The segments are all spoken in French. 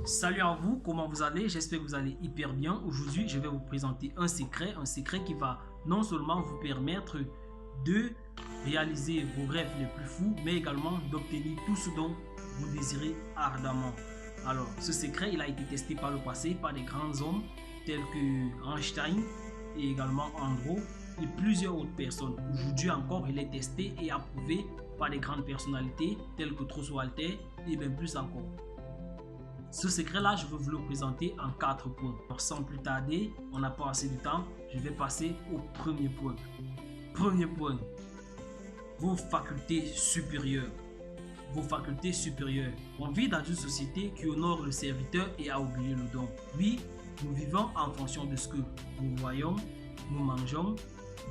Salut à vous, comment vous allez? J'espère que vous allez hyper bien. Aujourd'hui, je vais vous présenter un secret qui va non seulement vous permettre de réaliser vos rêves les plus fous, mais également d'obtenir tout ce dont vous désirez ardemment. Alors, ce secret, il a été testé par le passé par des grands hommes tels que Einstein et également Andro et plusieurs autres personnes. Aujourd'hui encore, il est testé et approuvé par des grandes personnalités telles que Trost Walter et bien plus encore. Ce secret-là, je vais vous le présenter en 4 points. Alors, sans plus tarder, on n'a pas assez de temps, je vais passer au premier point. Premier point, vos facultés supérieures. Vos facultés supérieures. On vit dans une société qui honore le serviteur et a oublié le don. Oui, nous vivons en fonction de ce que nous voyons, nous mangeons,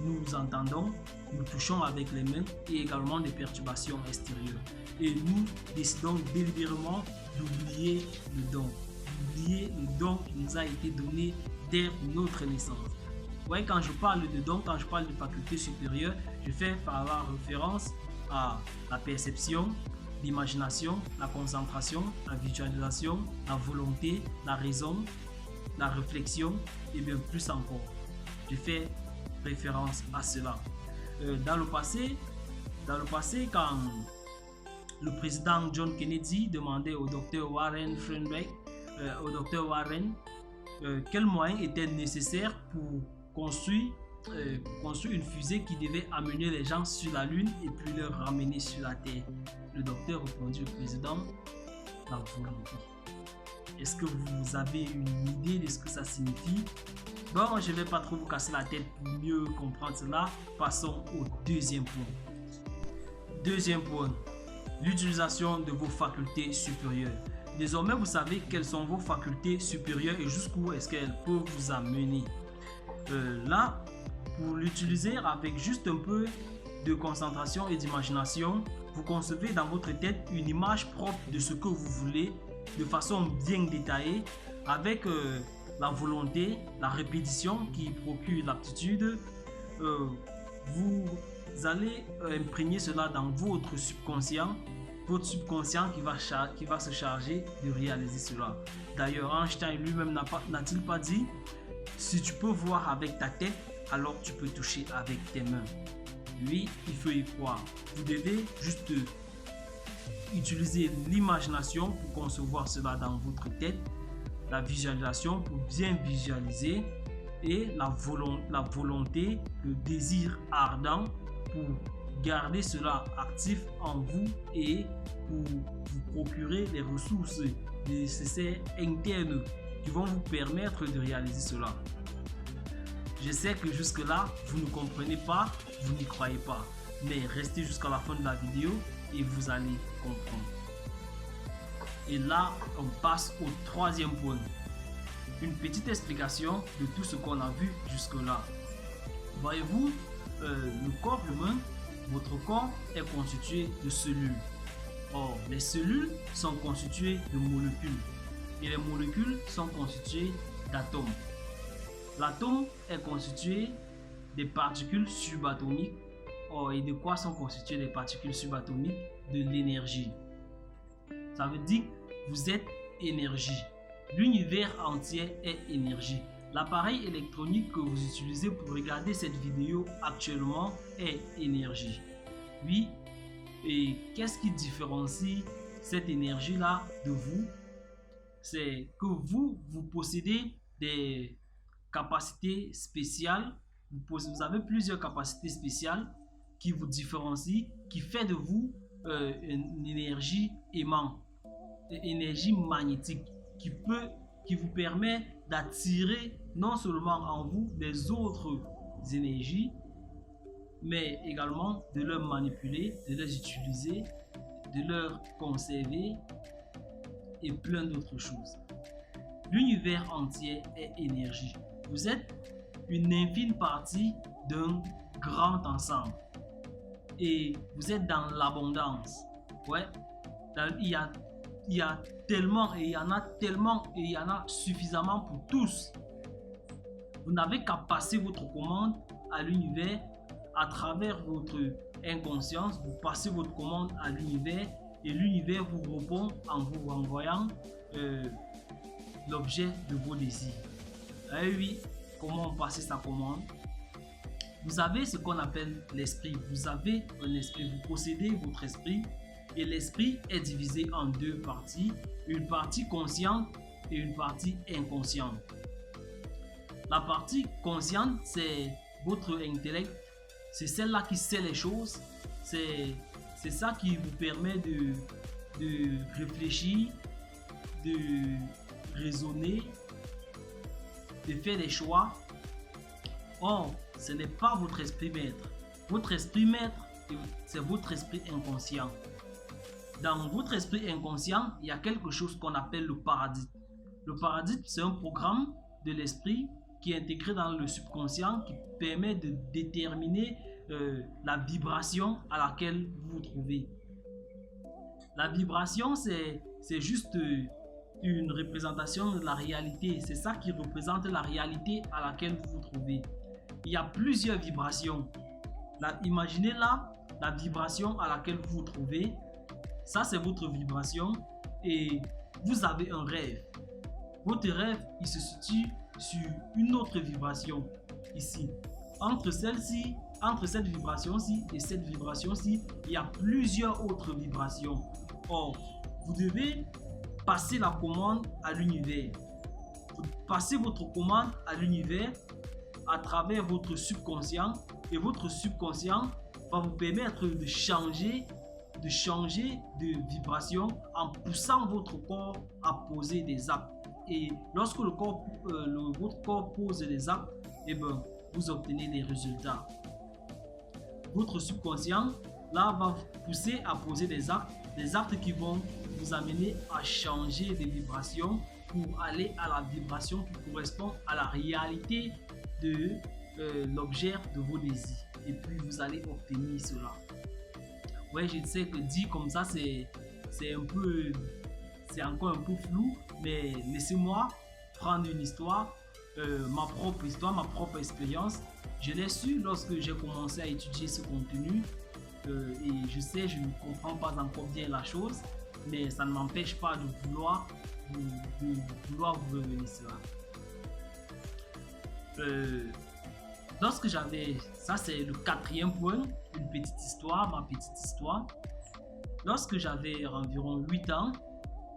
nous entendons, nous touchons avec les mains et également des perturbations extérieures. Et nous décidons délibérément d'oublier le don. D'oublier le don qui nous a été donné dès notre naissance. Vous voyez, quand je parle de don, quand je parle de faculté supérieure, je fais par la référence à la perception, l'imagination, la concentration, la visualisation, la volonté, la raison, la réflexion et bien plus encore. Je fais référence à cela. Dans le passé, quand le président John Kennedy demandait au docteur Warren Fredericks, quels moyens étaient nécessaires pour construire une fusée qui devait amener les gens sur la Lune et puis leur ramener sur la Terre. Le docteur répondit au président, la volonté. Est-ce que vous avez une idée de ce que ça signifie? Bon, je ne vais pas trop vous casser la tête pour mieux comprendre cela. Passons au deuxième point. Deuxième point, l'utilisation de vos facultés supérieures. Désormais, vous savez quelles sont vos facultés supérieures et jusqu'où est-ce qu'elles peuvent vous amener. Là, pour l'utiliser avec juste un peu de concentration et d'imagination, vous concevez dans votre tête une image propre de ce que vous voulez de façon bien détaillée avec la volonté, la répétition qui procure l'aptitude. Vous allez imprégner cela dans votre subconscient qui va se charger de réaliser cela. D'ailleurs, Einstein lui-même n'a-t-il pas dit, si tu peux voir avec ta tête, alors tu peux toucher avec tes mains. Oui, il faut y croire. Vous devez juste utiliser l'imagination pour concevoir cela dans votre tête, la visualisation pour bien visualiser et la volonté, le désir ardent pour garder cela actif en vous et pour vous procurer les ressources nécessaires internes qui vont vous permettre de réaliser cela. Je sais que jusque-là, vous ne comprenez pas, vous n'y croyez pas, mais restez jusqu'à la fin de la vidéo et vous allez comprendre. Et là, on passe au troisième point. Une petite explication de tout ce qu'on a vu jusque-là. Voyez-vous, le corps humain, votre corps est constitué de cellules. Or, les cellules sont constituées de molécules. Et les molécules sont constituées d'atomes. L'atome est constitué des particules subatomiques. Or, et de quoi sont constituées les particules subatomiques? De l'énergie. Ça veut dire que vous êtes énergie. L'univers entier est énergie. L'appareil électronique que vous utilisez pour regarder cette vidéo actuellement est énergie. Oui, et qu'est-ce qui différencie cette énergie-là de vous? C'est que vous possédez des capacités spéciales. Vous avez plusieurs capacités spéciales qui vous différencient, qui fait de vous une énergie aimante, une énergie magnétique qui vous permet d'attirer non seulement en vous des autres énergies, mais également de les manipuler, de les utiliser, de les conserver et plein d'autres choses. L'univers entier est énergie. Vous êtes une infime partie d'un grand ensemble. Et vous êtes dans l'abondance. Ouais, il y a tellement et il y en a tellement et il y en a suffisamment pour tous. Vous n'avez qu'à passer votre commande à l'univers à travers votre inconscience. Vous passez votre commande à l'univers et l'univers vous répond en vous renvoyant l'objet de vos désirs. Eh oui, comment passer sa commande? Vous avez ce qu'on appelle l'esprit. Vous avez un esprit, vous possédez votre esprit et l'esprit est divisé en deux parties, une partie consciente et une partie inconsciente. La partie consciente, c'est votre intellect, c'est celle-là qui sait les choses, c'est ça qui vous permet de réfléchir, de raisonner, de faire des choix. Or, ce n'est pas votre esprit maître. Votre esprit maître, c'est votre esprit inconscient. Dans votre esprit inconscient, il y a quelque chose qu'on appelle le paradigme. Le paradigme, c'est un programme de l'esprit qui est intégré dans le subconscient qui permet de déterminer la vibration à laquelle vous vous trouvez. La vibration, c'est juste une représentation de la réalité. C'est ça qui représente la réalité à laquelle vous vous trouvez. Il y a plusieurs vibrations. Imaginez là la vibration à laquelle vous vous trouvez. Ça, c'est votre vibration et vous avez un rêve. Votre rêve, il se situe sur une autre vibration ici. Entre cette vibration-ci et cette vibration-ci, il y a plusieurs autres vibrations. Or, vous devez passer la commande à l'univers. Vous passez votre commande à l'univers à travers votre subconscient et votre subconscient va vous permettre de changer de vibration en poussant votre corps à poser des actes. Et lorsque votre corps pose des actes, eh ben, vous obtenez des résultats. Votre subconscient là va vous pousser à poser des actes qui vont vous amener à changer de vibration pour aller à la vibration qui correspond à la réalité de l'objet de vos désirs. Et puis vous allez obtenir cela. Ouais, je sais que dit comme ça, c'est encore un peu flou, mais laissez-moi prendre une histoire, ma propre expérience. Je l'ai su lorsque j'ai commencé à étudier ce contenu et je sais, je ne comprends pas encore bien la chose, mais ça ne m'empêche pas de vouloir vous revenir cela. Lorsque j'avais, ça c'est le quatrième point, une petite histoire, ma petite histoire. Lorsque j'avais environ 8 ans,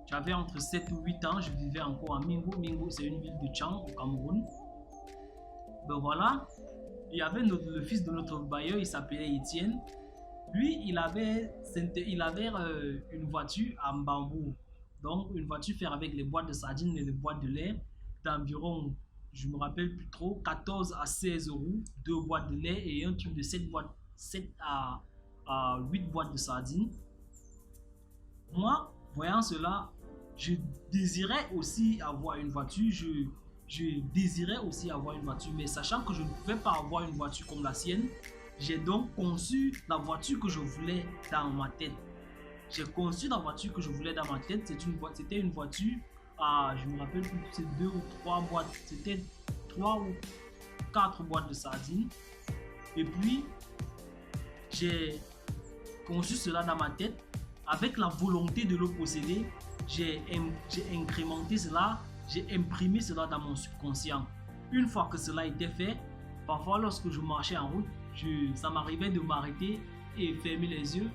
j'avais entre 7 ou 8 ans, je vivais encore à Mingo. Mingo, c'est une ville de Tchang au Cameroun. Ben voilà, il y avait le fils de notre bailleur, il s'appelait Étienne. Lui, il avait une voiture en bambou. Donc, une voiture faite avec les boîtes de sardines et les boîtes de lait d'environ, je me rappelle plus trop, 14 à 16 euros, 2 boîtes de lait et un tube de 7 à 8 boîtes de sardines. Moi, voyant cela, je désirais aussi avoir une voiture. Je désirais aussi avoir une voiture, mais sachant que je ne pouvais pas avoir une voiture comme la sienne, j'ai donc conçu la voiture que je voulais dans ma tête. J'ai conçu la voiture que je voulais dans ma tête. C'était une voiture, je me rappelle plus, c'est 2 ou 3 boîtes. C'était 3 ou 4 boîtes de sardines. Et puis, j'ai conçu cela dans ma tête. Avec la volonté de le posséder, j'ai incrémenté cela, j'ai imprimé cela dans mon subconscient. Une fois que cela était fait, parfois lorsque je marchais en route, ça m'arrivait de m'arrêter et fermer les yeux,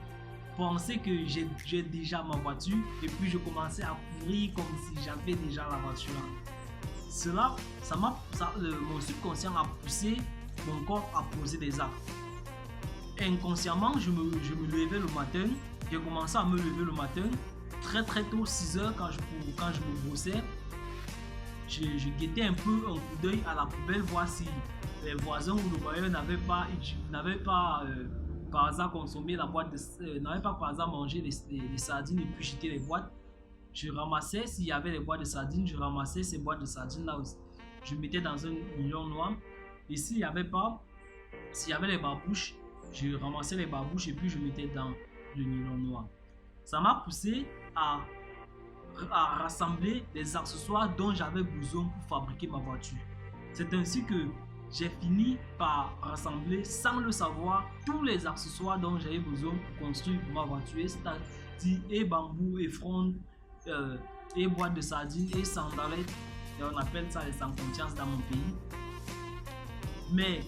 penser que j'ai déjà ma voiture et puis je commençais à courir comme si j'avais déjà la voiture. Mon subconscient a poussé mon corps à poser des actes. Inconsciemment, je me levais le matin, j'ai commencé à me lever le matin très tôt, 6 heures quand je me brossais. Je guettais un peu un coup d'œil à la poubelle, voir si les voisins ou le bailleur n'avaient pas par hasard consommé la boîte, n'avaient pas par hasard mangé les sardines et puis jeté les boîtes. Je ramassais, s'il y avait les boîtes de sardines, je ramassais ces boîtes de sardines là aussi. Je mettais dans un nylon noir. Et s'il y avait les barbouches, je ramassais les barbouches et puis je mettais dans le nylon noir. Ça m'a poussé à rassembler les accessoires dont j'avais besoin pour fabriquer ma voiture. C'est ainsi que j'ai fini par rassembler, sans le savoir, tous les accessoires dont j'avais besoin pour construire ma voiture, c'est-à-dire et bambou, et fronde, et boîte de sardines et sandalettes. Et on appelle ça les sans confiance dans mon pays. Mais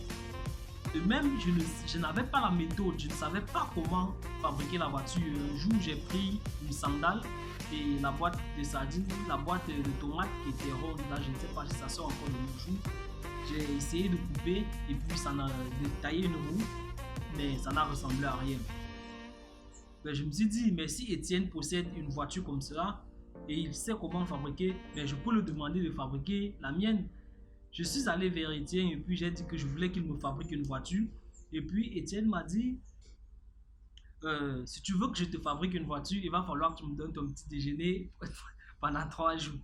même je n'avais pas la méthode, je ne savais pas comment fabriquer la voiture. Un jour, j'ai pris une sandale et la boîte de sardines, la boîte de tomates qui était ronde, là je ne sais pas si ça sort encore de nos jours. J'ai essayé de couper et puis ça n'a détaillé une roue, mais ça n'a ressemblé à rien. Mais je me suis dit, mais si Étienne possède une voiture comme cela et il sait comment fabriquer, mais je peux lui demander de fabriquer la mienne. Je suis allé vers Étienne et puis j'ai dit que je voulais qu'il me fabrique une voiture. Et puis Étienne m'a dit, si tu veux que je te fabrique une voiture, il va falloir que tu me donnes ton petit déjeuner pendant 3 jours.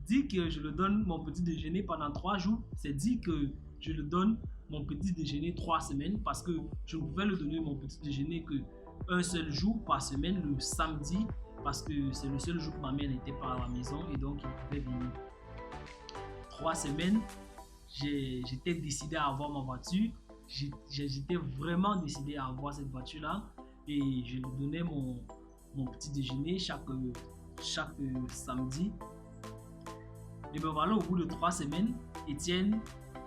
Dit que je le donne mon petit déjeuner pendant 3 jours, c'est dit que je le donne mon petit déjeuner 3 semaines parce que je ne pouvais le donner mon petit déjeuner que un seul jour par semaine, le samedi, parce que c'est le seul jour que ma mère n'était pas à la maison et donc il pouvait venir. 3 semaines, j'étais décidé à avoir ma voiture. J'étais vraiment décidé à avoir cette voiture-là et je lui donnais mon petit déjeuner chaque samedi. Et bien voilà, au bout de 3 semaines, Étienne,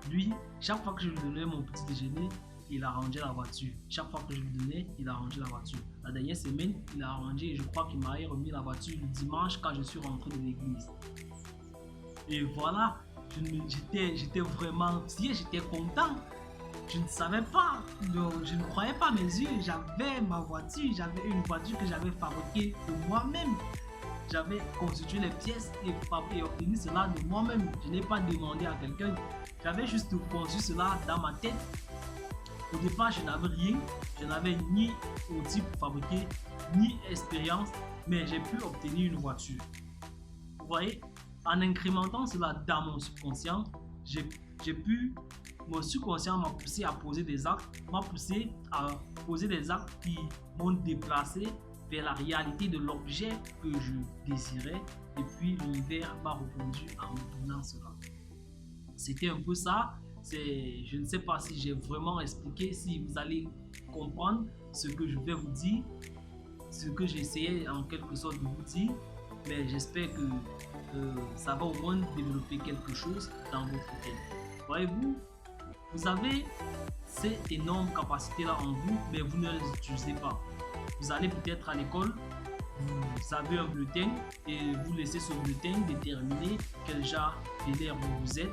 lui, chaque fois que je lui donnais mon petit déjeuner, il arrangeait la voiture. Chaque fois que je lui donnais, il arrangeait la voiture. La dernière semaine, il a arrangé et je crois qu'il m'a remis la voiture le dimanche quand je suis rentré de l'église. Et voilà, j'étais vraiment fier, j'étais content. Je ne savais pas, je ne croyais pas mes yeux. J'avais ma voiture, j'avais une voiture que j'avais fabriquée de moi-même. J'avais constitué les pièces et obtenu cela de moi-même. Je n'ai pas demandé à quelqu'un. J'avais juste conçu cela dans ma tête. Au départ, je n'avais rien. Je n'avais ni outil pour fabriquer, ni expérience. Mais j'ai pu obtenir une voiture. Vous voyez, en incrémentant cela dans mon subconscient, mon subconscient m'a poussé à poser des actes, qui m'ont déplacé vers la réalité de l'objet que je désirais et puis l'univers m'a répondu en me donnant cela. C'était un peu ça. Je ne sais pas si j'ai vraiment expliqué, si vous allez comprendre ce que je vais vous dire, ce que j'essayais en quelque sorte de vous dire, mais j'espère que ça va au moins développer quelque chose dans votre tête. Voyez-vous, vous avez cette énorme capacité-là en vous, mais vous ne les utilisez pas. Vous allez peut-être à l'école, vous avez un bulletin et vous laissez ce bulletin déterminer quel genre d'élève vous êtes.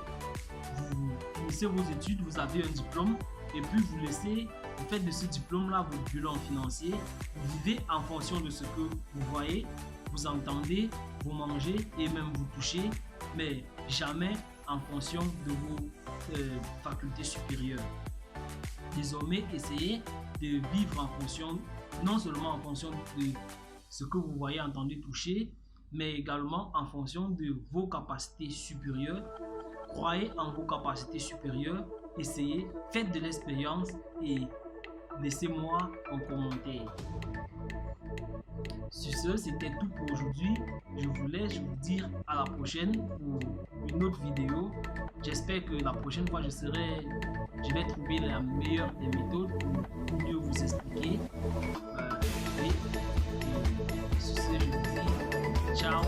Vous finissez vos études, vous avez un diplôme et puis vous faites de ce diplôme-là votre bilan financier. Vous vivez en fonction de ce que vous voyez, vous entendez, vous mangez et même vous touchez, mais jamais en fonction de vos facultés supérieures. Désormais, essayez de vivre en fonction, non seulement en fonction de ce que vous voyez, entendez, touchez, mais également en fonction de vos capacités supérieures. Croyez en vos capacités supérieures, essayez, faites de l'expérience et laissez-moi un commentaire. Sur ce, c'était tout pour aujourd'hui. Je vous dire à la prochaine pour une autre vidéo. J'espère que la prochaine fois, je vais trouver la meilleure des méthodes pour mieux vous expliquer. Et sur ce, je vous dis ciao.